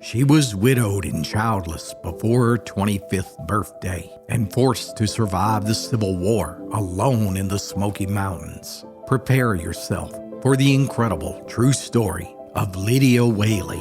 She was widowed and childless before her 25th birthday and forced to survive the Civil War alone in the Smoky Mountains. Prepare yourself for the incredible true story of Lydia Whaley.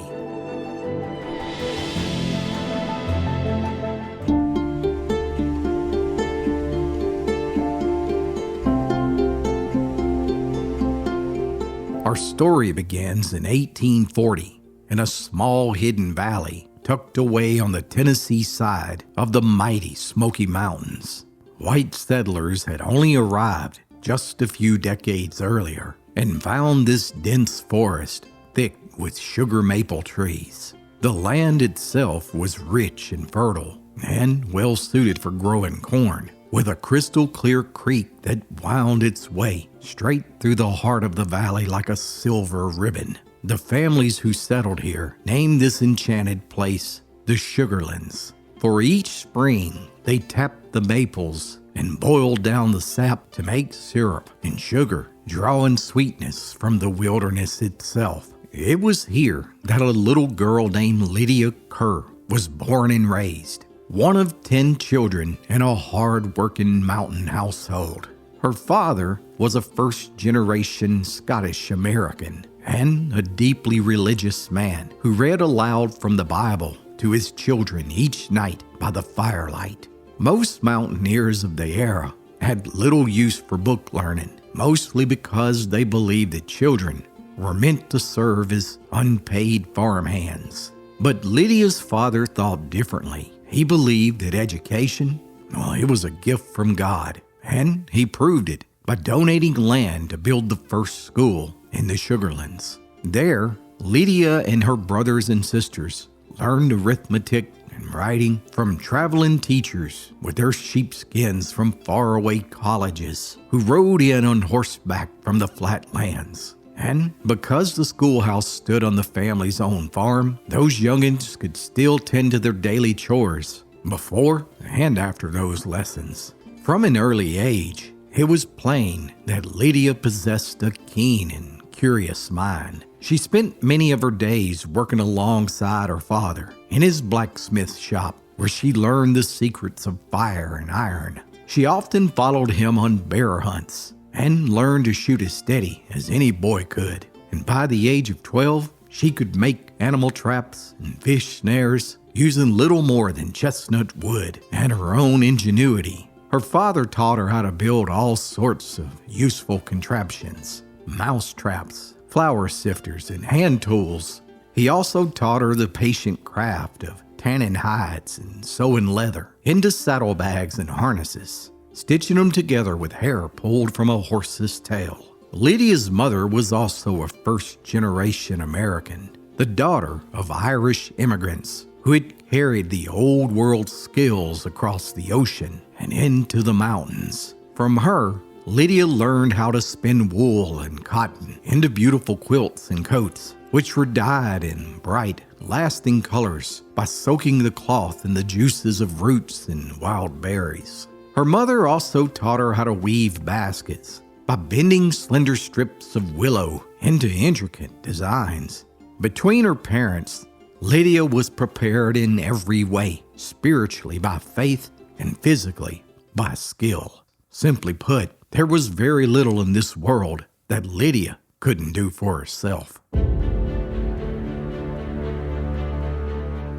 Our story begins in 1840 in a small hidden valley tucked away on the Tennessee side of the mighty Smoky Mountains. White settlers had only arrived just a few decades earlier and found this dense forest thick with sugar maple trees. The land itself was rich and fertile and well suited for growing corn, with a crystal clear creek that wound its way straight through the heart of the valley like a silver ribbon. The families who settled here named this enchanted place the Sugarlands. For each spring, they tapped the maples and boiled down the sap to make syrup and sugar, drawing sweetness from the wilderness itself. It was here that a little girl named Lydia Kerr was born and raised, one of 10 children in a hard-working mountain household. Her father was a first-generation Scottish American and a deeply religious man who read aloud from the Bible to his children each night by the firelight. Most mountaineers of the era had little use for book learning, mostly because they believed that children were meant to serve as unpaid farmhands. But Lydia's father thought differently. He believed that education, it was a gift from God, and he proved it by donating land to build the first school in the Sugarlands. There, Lydia and her brothers and sisters learned arithmetic and writing from traveling teachers with their sheepskins from faraway colleges who rode in on horseback from the flatlands. And because the schoolhouse stood on the family's own farm, those youngins could still tend to their daily chores before and after those lessons. From an early age, it was plain that Lydia possessed a keen and curious mind. She spent many of her days working alongside her father in his blacksmith shop, where she learned the secrets of fire and iron. She often followed him on bear hunts and learned to shoot as steady as any boy could. And by the age of 12, she could make animal traps and fish snares using little more than chestnut wood and her own ingenuity. Her father taught her how to build all sorts of useful contraptions, mouse traps, flour sifters, and hand tools. He also taught her the patient craft of tanning hides and sewing leather into saddlebags and harnesses, stitching them together with hair pulled from a horse's tail. Lydia's mother was also a first-generation American, the daughter of Irish immigrants who had carried the old world skills across the ocean and into the mountains. From her, Lydia learned how to spin wool and cotton into beautiful quilts and coats, which were dyed in bright, lasting colors by soaking the cloth in the juices of roots and wild berries. Her mother also taught her how to weave baskets by bending slender strips of willow into intricate designs. Between her parents, Lydia was prepared in every way, spiritually by faith and physically by skill. Simply put, there was very little in this world that Lydia couldn't do for herself.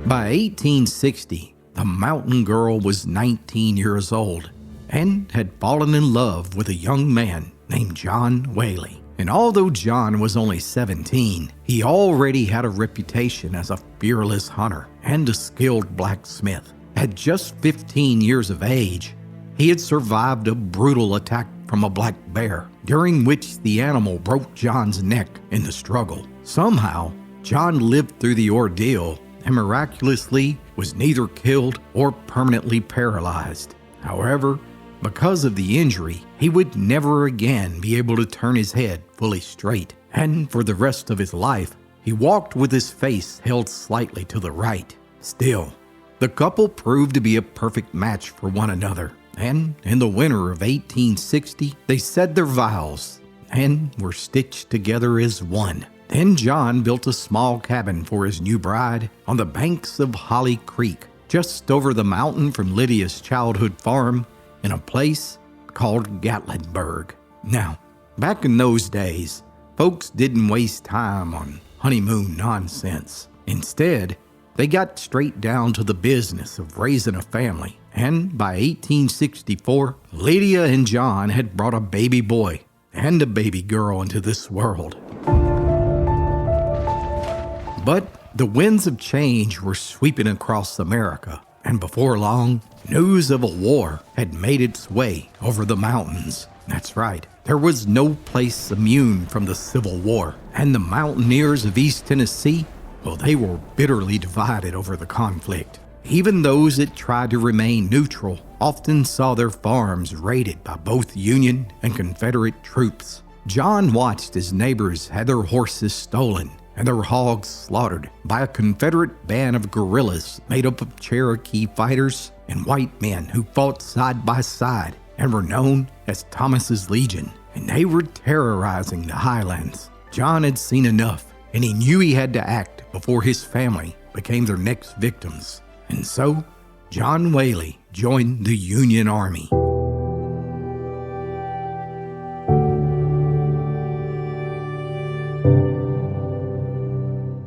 By 1860, the mountain girl was 19 years old and had fallen in love with a young man named John Whaley. And although John was only 17, he already had a reputation as a fearless hunter and a skilled blacksmith. At just 15 years of age, he had survived a brutal attack from a black bear, during which the animal broke John's neck in the struggle. Somehow, John lived through the ordeal and miraculously was neither killed or permanently paralyzed. However, because of the injury, he would never again be able to turn his head fully straight, and for the rest of his life, he walked with his face held slightly to the right. Still, the couple proved to be a perfect match for one another, and in the winter of 1860, they said their vows and were stitched together as one. Then John built a small cabin for his new bride on the banks of Holly Creek, just over the mountain from Lydia's childhood farm in a place called Gatlinburg. Now, back in those days, folks didn't waste time on honeymoon nonsense. Instead, they got straight down to the business of raising a family. And by 1864, Lydia and John had brought a baby boy and a baby girl into this world. But the winds of change were sweeping across America, and before long, news of a war had made its way over the mountains. That's right, there was no place immune from the Civil War, and the mountaineers of East Tennessee, well, they were bitterly divided over the conflict. Even those that tried to remain neutral often saw their farms raided by both Union and Confederate troops. John watched as neighbors had their horses stolen and their hogs slaughtered by a Confederate band of guerrillas made up of Cherokee fighters and white men who fought side by side and were known as Thomas's Legion, and they were terrorizing the highlands. John had seen enough, and he knew he had to act before his family became their next victims. And so, John Whaley joined the Union Army.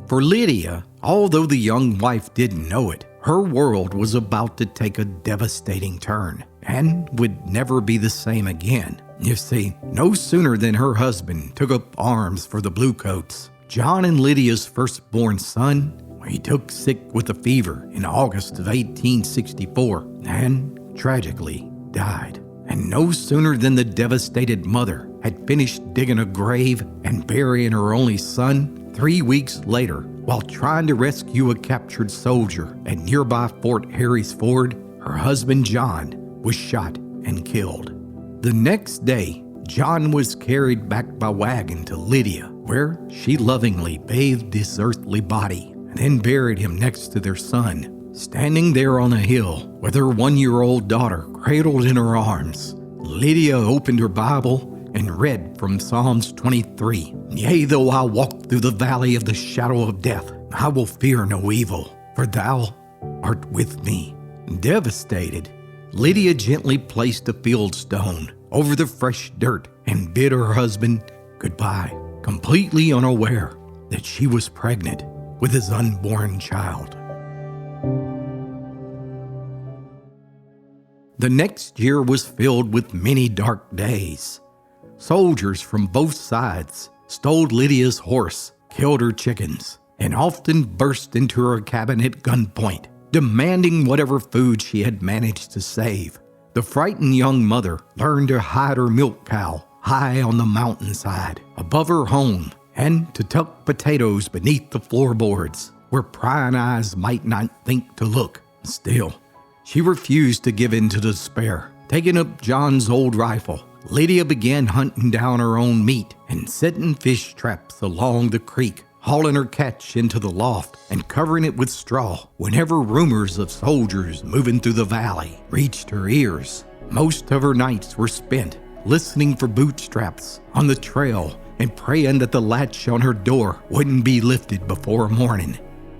For Lydia, although the young wife didn't know it, her world was about to take a devastating turn and would never be the same again. You see, no sooner than her husband took up arms for the Bluecoats, John and Lydia's firstborn son, he took sick with a fever in August of 1864 and tragically died. And no sooner than the devastated mother had finished digging a grave and burying her only son, 3 weeks later, while trying to rescue a captured soldier at nearby Fort Harry's Ford, her husband John was shot and killed. The next day, John was carried back by wagon to Lydia, where she lovingly bathed his earthly body and then buried him next to their son. Standing there on a hill with her 1-year-old daughter cradled in her arms, Lydia opened her Bible and read from Psalms 23. Yea, though I walk through the valley of the shadow of death, I will fear no evil, for thou art with me. Devastated, Lydia gently placed a field stone over the fresh dirt and bid her husband goodbye, completely unaware that she was pregnant with his unborn child. The next year was filled with many dark days. Soldiers from both sides stole Lydia's horse, killed her chickens, and often burst into her cabin at gunpoint, demanding whatever food she had managed to save. The frightened young mother learned to hide her milk cow high on the mountainside above her home and to tuck potatoes beneath the floorboards where prying eyes might not think to look. Still, she refused to give in to despair. Taking up John's old rifle, Lydia began hunting down her own meat and setting fish traps along the creek, hauling her catch into the loft and covering it with straw whenever rumors of soldiers moving through the valley reached her ears. Most of her nights were spent listening for bootstraps on the trail and praying that the latch on her door wouldn't be lifted before morning.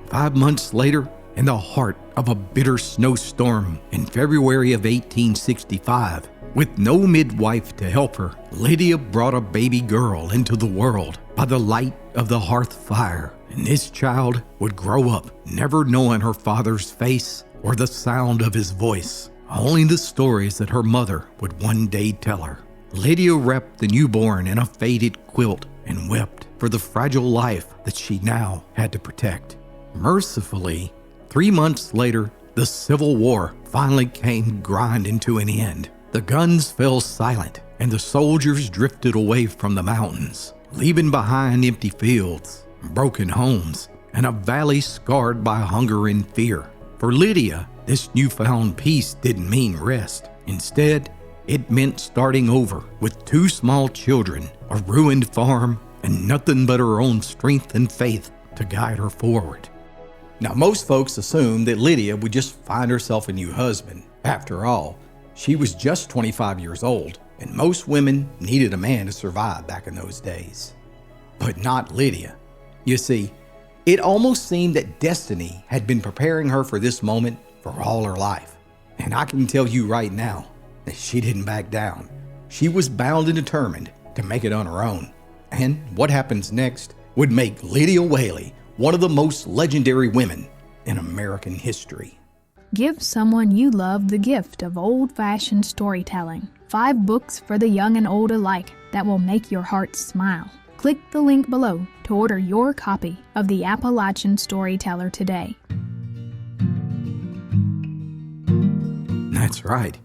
5 months later, in the heart of a bitter snowstorm in February of 1865, with no midwife to help her, Lydia brought a baby girl into the world by the light of the hearth fire. And this child would grow up never knowing her father's face or the sound of his voice, only the stories that her mother would one day tell her. Lydia wrapped the newborn in a faded quilt and wept for the fragile life that she now had to protect. Mercifully, 3 months later, the Civil War finally came grinding to an end. The guns fell silent, and the soldiers drifted away from the mountains, leaving behind empty fields, broken homes, and a valley scarred by hunger and fear. For Lydia, this newfound peace didn't mean rest. Instead, it meant starting over with 2 small children, a ruined farm, and nothing but her own strength and faith to guide her forward. Now, most folks assume that Lydia would just find herself a new husband. After all, she was just 25 years old, and most women needed a man to survive back in those days. But not Lydia. You see, it almost seemed that destiny had been preparing her for this moment for all her life. And I can tell you right now that she didn't back down. She was bound and determined to make it on her own. And what happens next would make Lydia Whaley one of the most legendary women in American history. Give someone you love the gift of old-fashioned storytelling. 5 books for the young and old alike that will make your heart smile. Click the link below to order your copy of the Appalachian Storyteller today. That's right.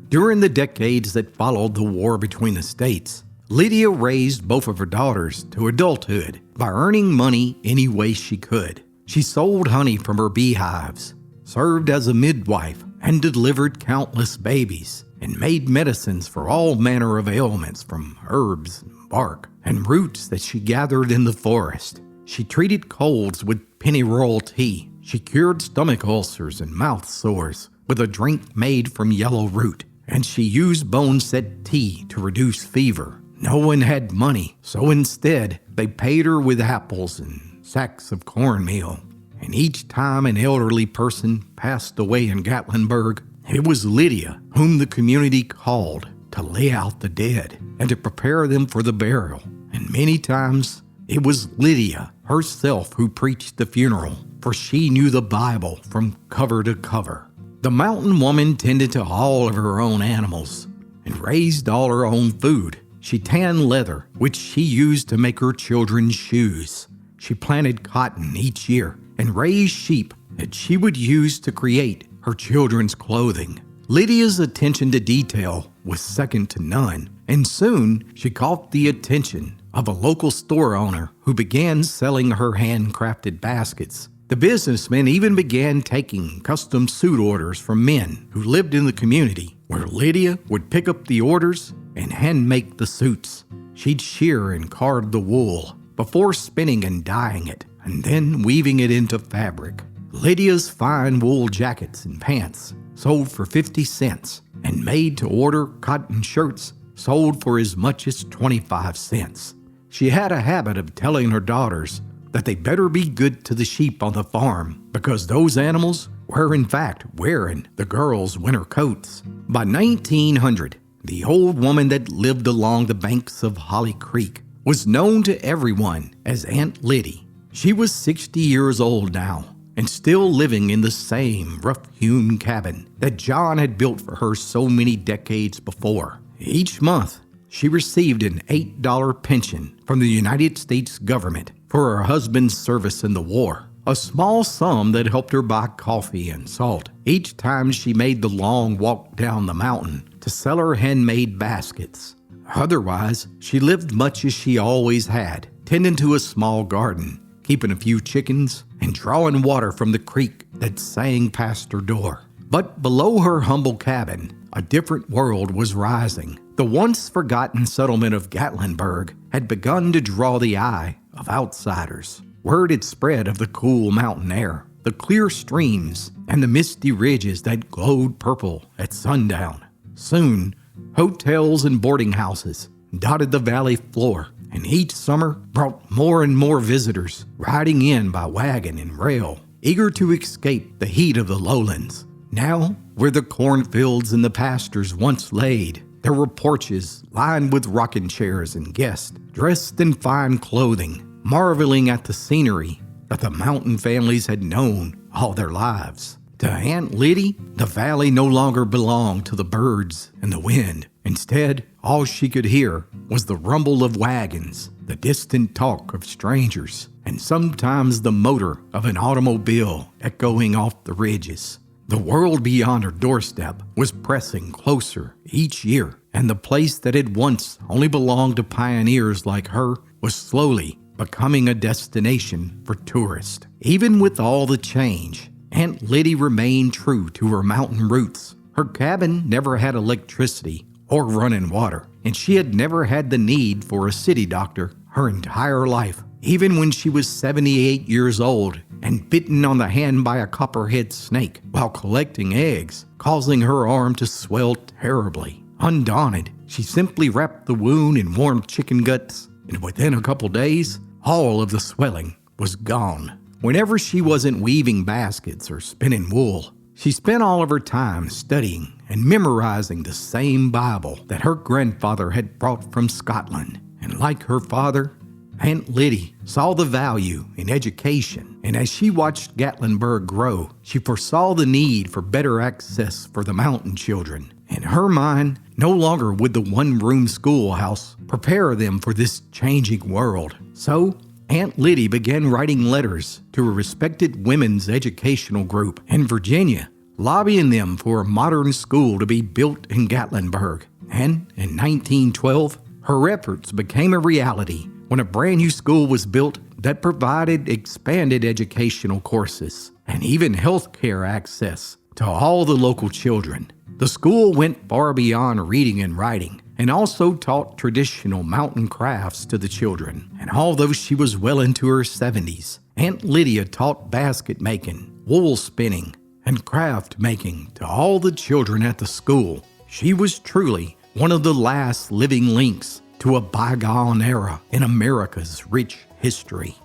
During the decades that followed the war between the states, Lydia raised both of her daughters to adulthood by earning money any way she could. She sold honey from her beehives, served as a midwife, and delivered countless babies, and made medicines for all manner of ailments from herbs and bark and roots that she gathered in the forest. She treated colds with pennyroyal tea. She cured stomach ulcers and mouth sores with a drink made from yellow root, and she used bone-set tea to reduce fever. No one had money, so instead they paid her with apples and sacks of cornmeal. And each time an elderly person passed away in Gatlinburg, it was Lydia whom the community called to lay out the dead and to prepare them for the burial. And many times it was Lydia herself who preached the funeral, for she knew the Bible from cover to cover. The mountain woman tended to all of her own animals and raised all her own food. She tanned leather, which she used to make her children's shoes. She planted cotton each year and raised sheep that she would use to create her children's clothing. Lydia's attention to detail was second to none, and soon she caught the attention of a local store owner who began selling her handcrafted baskets. The businessman even began taking custom suit orders from men who lived in the community, where Lydia would pick up the orders and hand make the suits. She'd shear and card the wool before spinning and dyeing it, and then weaving it into fabric. Lydia's fine wool jackets and pants sold for 50 cents, and made-to-order cotton shirts sold for as much as 25 cents. She had a habit of telling her daughters that they better be good to the sheep on the farm, because those animals were in fact wearing the girls' winter coats. By 1900, the old woman that lived along the banks of Holly Creek was known to everyone as Aunt Litty. She was 60 years old now, and still living in the same rough-hewn cabin that John had built for her so many decades before. Each month, she received an $8 pension from the United States government for her husband's service in the war, a small sum that helped her buy coffee and salt each time she made the long walk down the mountain to sell her handmade baskets. Otherwise, she lived much as she always had, tending to a small garden, keeping a few chickens, and drawing water from the creek that sang past her door. But below her humble cabin, a different world was rising. The once forgotten settlement of Gatlinburg had begun to draw the eye of outsiders. Word had spread of the cool mountain air, the clear streams, and the misty ridges that glowed purple at sundown. Soon, hotels and boarding houses dotted the valley floor, and each summer brought more and more visitors riding in by wagon and rail, eager to escape the heat of the lowlands. Now, where the cornfields and the pastures once laid, there were porches lined with rocking chairs and guests dressed in fine clothing, marveling at the scenery that the mountain families had known all their lives. To Aunt Litty, the valley no longer belonged to the birds and the wind. Instead, all she could hear was the rumble of wagons, the distant talk of strangers, and sometimes the motor of an automobile echoing off the ridges. The world beyond her doorstep was pressing closer each year, and the place that had once only belonged to pioneers like her was slowly becoming a destination for tourists. Even with all the change, Aunt Litty remained true to her mountain roots. Her cabin never had electricity or running water, and she had never had the need for a city doctor her entire life. Even when she was 78 years old and bitten on the hand by a copperhead snake while collecting eggs, causing her arm to swell terribly. Undaunted, she simply wrapped the wound in warm chicken guts, and within a couple days, all of the swelling was gone. Whenever she wasn't weaving baskets or spinning wool, she spent all of her time studying and memorizing the same Bible that her grandfather had brought from Scotland. And like her father, Aunt Litty saw the value in education, and as she watched Gatlinburg grow, she foresaw the need for better access for the mountain children. In her mind, no longer would the one-room schoolhouse prepare them for this changing world. So, Aunt Litty began writing letters to a respected women's educational group in Virginia, lobbying them for a modern school to be built in Gatlinburg. And in 1912, her efforts became a reality when a brand new school was built that provided expanded educational courses and even health care access to all the local children. The school went far beyond reading and writing and also taught traditional mountain crafts to the children. And although she was well into her 70s, Aunt Lydia taught basket making, wool spinning, and craft making to all the children at the school. She was truly one of the last living links to a bygone era in America's rich history.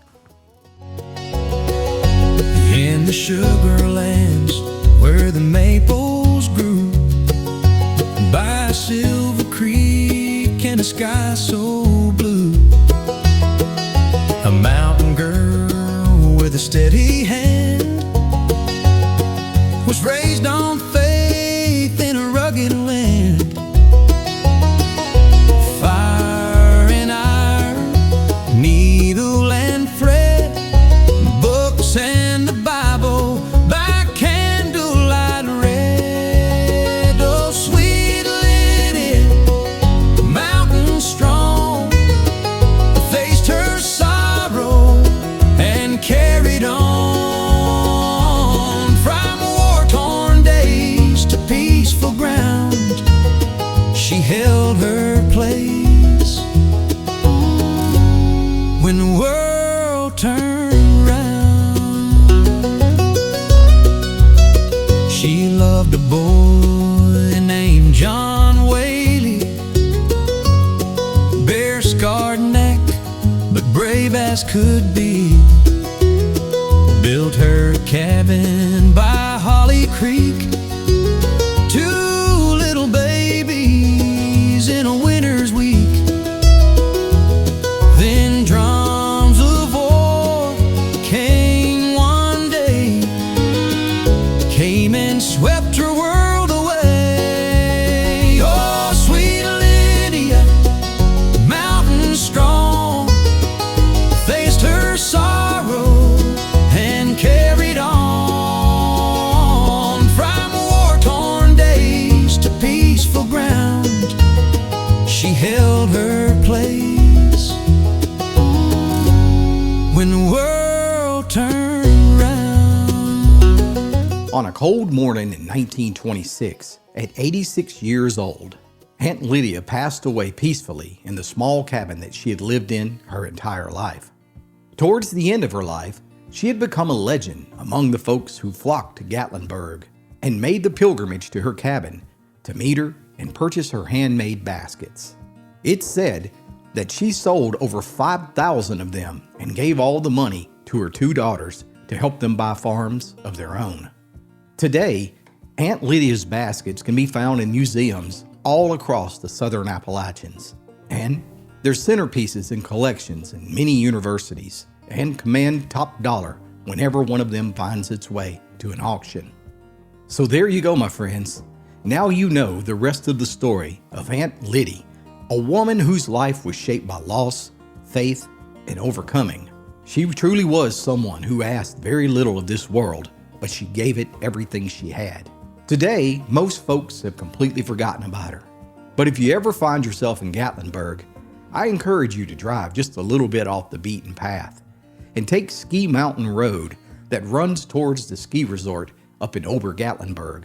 In the sugar lands where the maples grew, by a silver creek and a sky so blue, a mountain girl with a steady hand was raised on faith in a rugged land. Fire and iron, needle and thread, books and the Bible by candlelight read. Oh, sweet Lydia, mountain strong, faced her sorrow and carried on. She held her place when the world turned round. She loved a boy named John Whaley, bare-scarred neck, but brave as could be. Built her a cabin by Holly Creek, in a winter's week. Then drums of war came one day, came and swept her world away. Oh, sweet Lydia, mountain strong, faced her sorrow and carried on. From war-torn days to peaceful ground, she held her place when the world turned round. On a cold morning in 1926, at 86 years old, Aunt Lydia passed away peacefully in the small cabin that she had lived in her entire life. Towards the end of her life, she had become a legend among the folks who flocked to Gatlinburg and made the pilgrimage to her cabin to meet her and purchase her handmade baskets. It's said that she sold over 5,000 of them and gave all the money to her two daughters to help them buy farms of their own. Today, Aunt Lydia's baskets can be found in museums all across the southern Appalachians, and they're centerpieces in collections in many universities and command top dollar whenever one of them finds its way to an auction. So there you go, my friends. Now you know the rest of the story of Aunt Litty, a woman whose life was shaped by loss, faith, and overcoming. She truly was someone who asked very little of this world, but she gave it everything she had. Today, most folks have completely forgotten about her. But if you ever find yourself in Gatlinburg, I encourage you to drive just a little bit off the beaten path and take Ski Mountain Road that runs towards the ski resort up in Ober-Gatlinburg.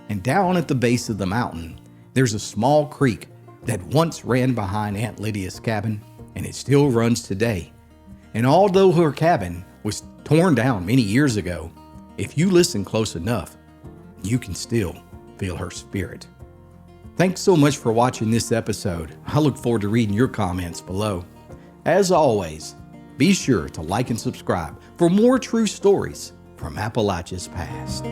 And down at the base of the mountain, there's a small creek that once ran behind Aunt Lydia's cabin, and it still runs today. And although her cabin was torn down many years ago, if you listen close enough, you can still feel her spirit. Thanks so much for watching this episode. I look forward to reading your comments below. As always, Be sure to like and subscribe for more true stories from Appalachia's past.